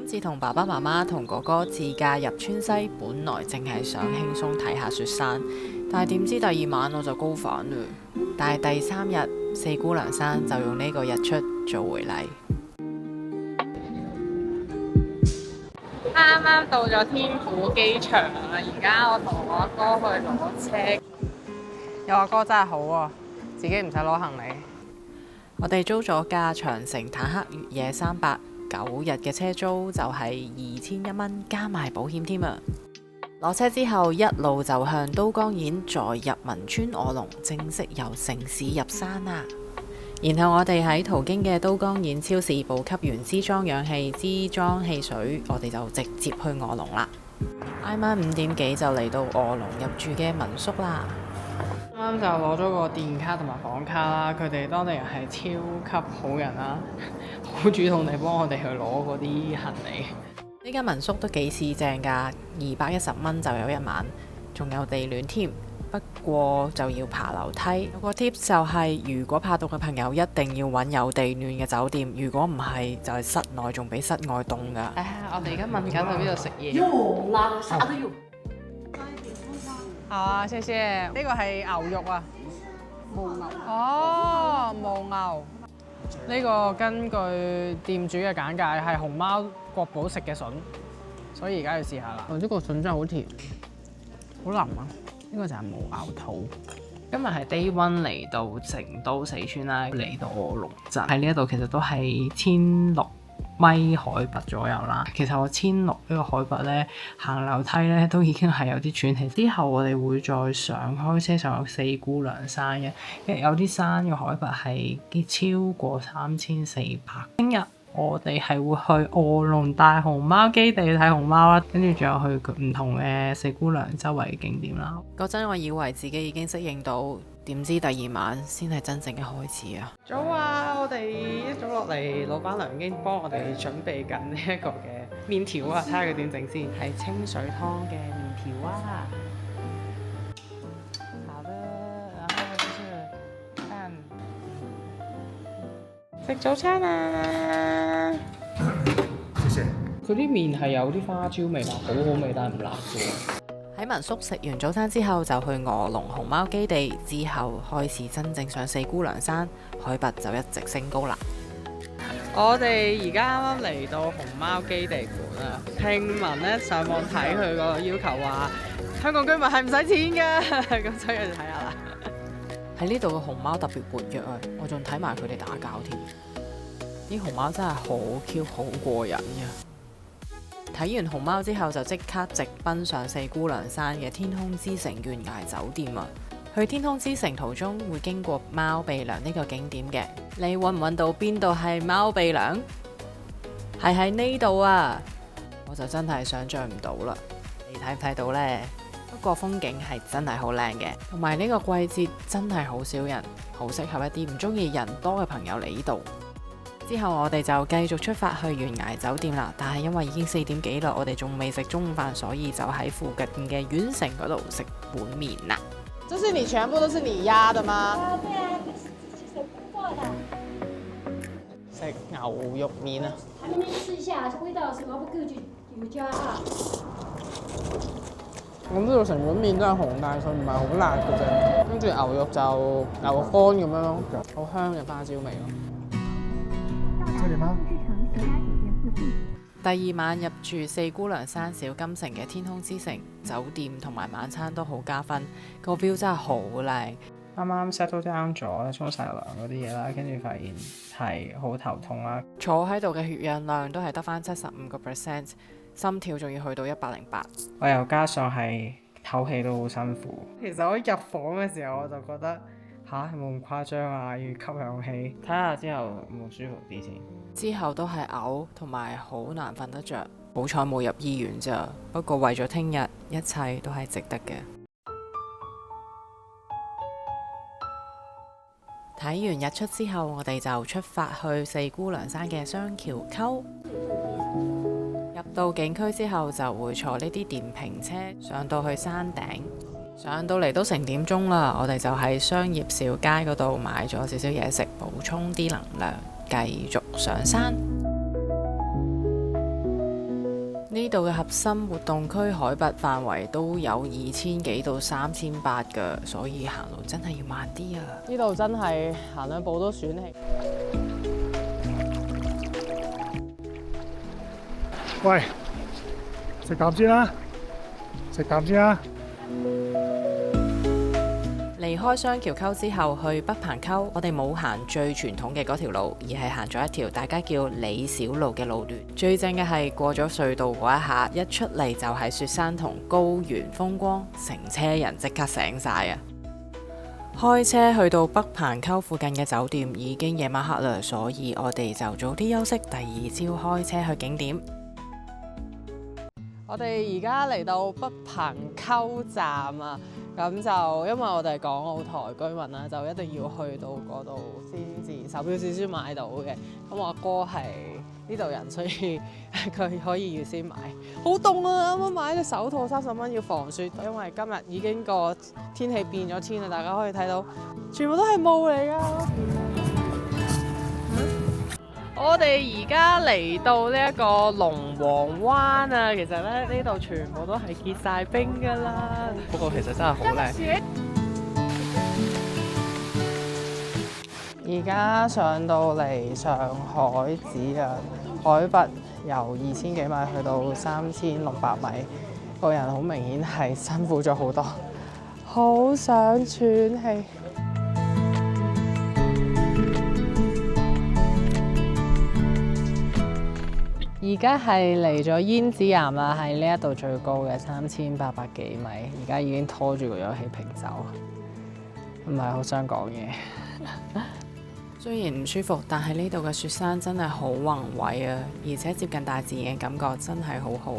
今次同爸爸媽媽同哥哥自駕入川西，本來淨係想輕鬆睇下雪山，但係點知第二晚我就高反嘞。但係第三日四姑娘山就用呢個日出做回禮。啱啱到咗天府機場啦，而家我同我阿哥去攞車。有阿哥真係好啊，自己唔使攞行李。我哋租咗架長城坦克越野300 9日嘅車租，就係2100蚊加埋保險添啊！落車之後一路就向都江堰，再入文川臥龍，正式由城市入山啦。然後我哋喺途經嘅都江堰超市補給完支裝氧氣、支裝汽水，我哋就直接去臥龍啦。挨晚5點幾就嚟到臥龍入住嘅民宿啦。啱就攞咗個電卡同埋房卡啦，佢哋當地人係超級好人啦，好主動地幫我哋去攞嗰啲行李。呢間民宿都幾市正㗎，210蚊就有一晚，仲有地暖添。不過就要爬樓梯。有個 tips 就係、如果拍到嘅朋友一定要揾有地暖嘅酒店，如果唔係就係室內仲比室外凍㗎。我哋而家問緊去邊度食嘢。有啦，啥都有。好啊，謝謝。呢個係牛肉啊。冇牛。哦，冇牛。呢個根據店主嘅簡介係熊貓國寶食嘅筍，所以而家要試下啦。呢個筍真係好甜，好腍啊！呢個就係冇咬肚。今日係 day one 嚟到成都四川啦，嚟到臥龍鎮喺呢一度，其實都係1600米海拔左右啦。其實我1600呢個海拔咧，行樓梯咧都已經係有啲喘氣。之後我哋會再開車上四姑娘山嘅，因為有啲山嘅海拔係超過3400。聽日我哋係會去臥龍大熊貓基地睇熊貓啦，跟住仲有去唔同嘅四姑娘周圍嘅景點啦。嗰陣我以為自己已經適應到，點知第二晚先係真正嘅開始啊！早啊！我哋一早落嚟，老闆娘已經幫我哋準備緊呢一個嘅麵條啊，睇下佢點整先。係清水湯嘅麵條啊！好的，然後就是飯。食早餐啊！謝謝。佢啲麵係有啲花椒味，好好味，但係唔辣嘅。喺民宿食完早餐之後，就去臥龍熊貓基地，之後開始真正上四姑娘山，海拔就一直升高啦。我哋而家啱啱嚟到熊貓基地館啊，聽聞咧上網睇佢個要求話，香港居民係唔使錢㗎，咁所以就睇下啦。喺呢度嘅熊貓特別活躍啊！我仲睇埋佢哋打交添，啲熊貓真係好 Q 好過癮嘅。睇完熊貓之後，就即刻直奔上四姑娘山嘅天空之城懸崖酒店啊！去天空之城途中會經過貓鼻梁呢個景點嘅，你揾唔揾到邊度係貓鼻梁？係喺呢度啊！我就真係想像唔到啦，你睇唔睇到呢？不過風景係真係好靚嘅，同埋呢個季節真係好少人，好適合一啲唔中意人多嘅朋友嚟呢度。之後我哋就繼續出發去懸崖酒店啦，但係因為已經4點幾啦，我哋仲未食中午飯，所以就喺附近嘅縣城嗰度食碗麵啦。這是你全部都是你壓的嗎？啊，對啊，自己手做的。食牛肉麵啊！還沒試一下，味道是我不夠就有加啊。我呢度成碗麵都係紅，但係佢唔係好辣嘅啫。跟住牛肉就牛肝咁樣咯，好香嘅花椒味咯。這裡嗎？第二晚入住四姑娘山小金城嘅天空之城酒店，同埋晚餐都好加分，個 view 真係好靚。啱啱 settle down 咗，沖晒涼嗰啲嘢啦，跟住發現係好頭痛啦。坐喺度嘅血氧量都係得返75%，心跳仲要去到108。我又加上係唞氣都好辛苦。其實我一入房嘅時候我就覺得有冇咁誇張啊？要吸氧氣，睇下之後有冇舒服啲先。之後都係嘔，同埋好難瞓得着。好彩冇入醫院咋，不過為咗聽日，一切都係值得嘅。睇完日出之後，我哋就出發去四姑娘山嘅雙橋溝。入到景區之後，就會坐呢啲電瓶車上到去山頂。上到嚟都成點鐘啦，我哋就喺商業小街嗰度買咗少少嘢食，補充啲能量，繼續上山。呢度嘅核心活動區海拔範圍都有2000幾到3800㗎，所以行路真係要慢啲啊！呢度真係行兩步都喘氣。喂，食啖先啦，食啖先啦。離開雙橋溝之後去北棚溝，我哋冇行最傳統嘅嗰條路，而係行咗一條大家叫李小路嘅路段。最正嘅係過咗隧道嗰一下，一出嚟就係雪山同高原風光，成車人即刻醒晒啊！開車去到北棚溝附近嘅酒店已經夜晚黑啦，所以我哋就早啲休息，第二朝開車去景點。我哋而家嚟到北棚溝站啊！咁就因為我哋係港澳台居民啦，就一定要去到嗰度先至售票處先買到嘅。咁我阿哥係呢度人，所以佢可以預先買。好凍啊！啱啱買隻手套30蚊要防雪，因為今日已經個天氣變咗天啦，大家可以睇到全部都係霧嚟㗎。我哋而家嚟到呢一個龍王灣啊，其實咧呢度全部都係結晒冰㗎啦。不過其實真係好靚。而家上到嚟上海子啊，海拔由2000幾米去到3600米，個人好明顯係辛苦咗好多，好想喘氣。而家係嚟咗煙子岩啦，係呢一度最高嘅3800幾米，而家已經拖住個氧氣瓶走，唔係好想講嘢。雖然唔舒服，但係呢度嘅雪山真係好宏偉啊，而且接近大自然嘅感覺真係好好。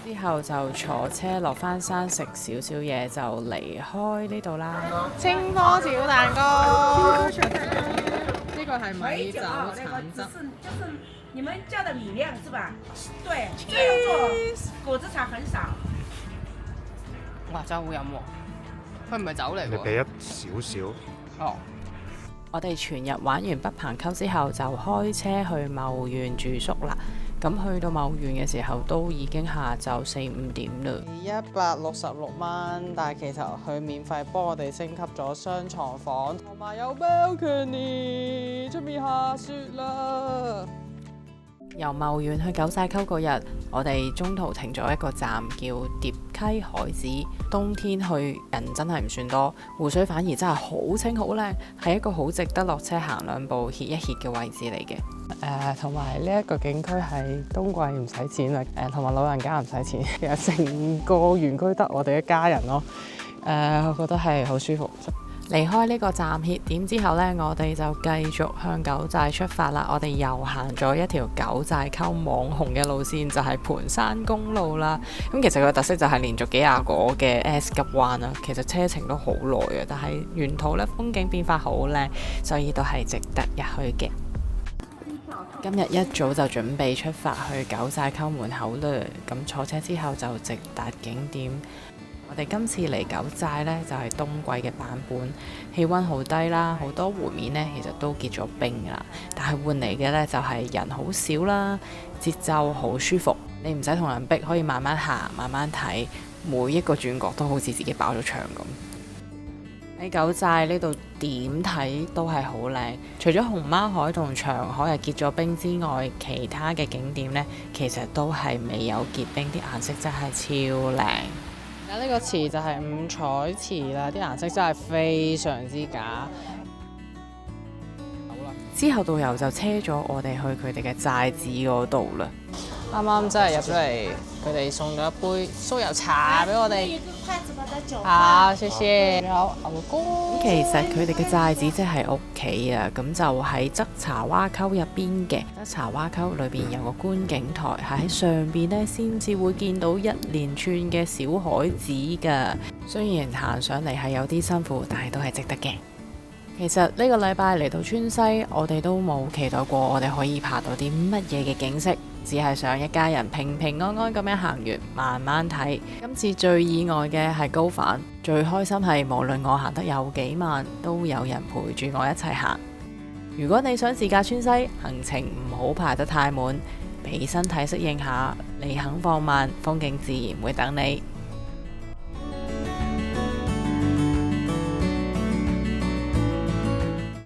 之後就坐車落返山食少少嘢就離開呢度啦。青稞小蛋糕。呢個係米酒橙汁，就是你們叫的米量是吧？對，這樣做果汁茶很少。哇，真係好飲喎！佢唔係酒嚟喎。你俾一少少。哦。我哋全日玩完北棚溝之後，就開車去茂源住宿啦。咁去到茂源嘅時候，都已經下晝4-5點啦。166蚊，但係其實佢免費幫我哋升級咗雙床房，同埋有 balcony， 出面下雪啦。由茂源去九寨溝嗰日，我哋中途停咗一個站叫蝶溪海子。冬天去人真係唔算多，湖水反而真係好清好靚，係一個好值得落車行兩步歇一歇嘅位置嚟嘅。同埋呢一個景區係冬季唔使錢啦，同埋老人家唔使錢，其實成個園區得我哋一家人咯。我覺得係好舒服。離開呢個站歇點之後呢，我哋就繼續向九寨出發啦。我哋又行咗一條九寨溝網紅嘅路線，就係盤山公路啦。咁其實佢嘅特色就係連續幾廿個嘅 S 級彎啦。其實車程都好耐嘅，但係沿途呢風景變化好靚，所以都係值得一去嘅。今日一早就準備出發去九寨溝門口啦。咁坐車之後就直達景點。我哋今次嚟九寨呢，就係冬季嘅版本，氣温好低啦，好多湖面呢其實都結咗冰啦，但係換嚟嘅呢，就係人好少啦，節奏好舒服，你唔使同人逼，可以慢慢行，慢慢睇，每一個轉角都好似自己爆咗場咁。喺九寨呢度點睇都係好靚，除咗熊貓海同長海係結咗冰之外，其他嘅景點呢，其實都係未有結冰，啲顏色真係超靚。而家呢個池就係五彩池啦，啲顏色真係非常之假。之後導遊就車咗我哋去佢哋嘅寨子嗰度啦。啱啱真係入咗嚟，佢哋送咗一杯酥油茶俾我哋。好，謝謝。有牛公。其實佢哋嘅寨子即係屋企啊，咁就喺側茶蛙溝入邊嘅。側茶蛙溝裏邊有個觀景台，係喺上邊呢先至會見到一連串嘅小海子㗎。雖然行上嚟係有啲辛苦，但係都係值得嘅。其實呢個禮拜嚟到川西，我哋都冇期待過我哋可以拍到啲乜嘢嘅景色，只係想一家人平平安安咁樣行完，慢慢睇。今次最意外嘅係高反，最開心係無論我行得有幾慢，都有人陪住我一齊行。如果你想自駕川西，行程唔好排得太滿，俾身體適應下，你肯放慢，風景自然會等你。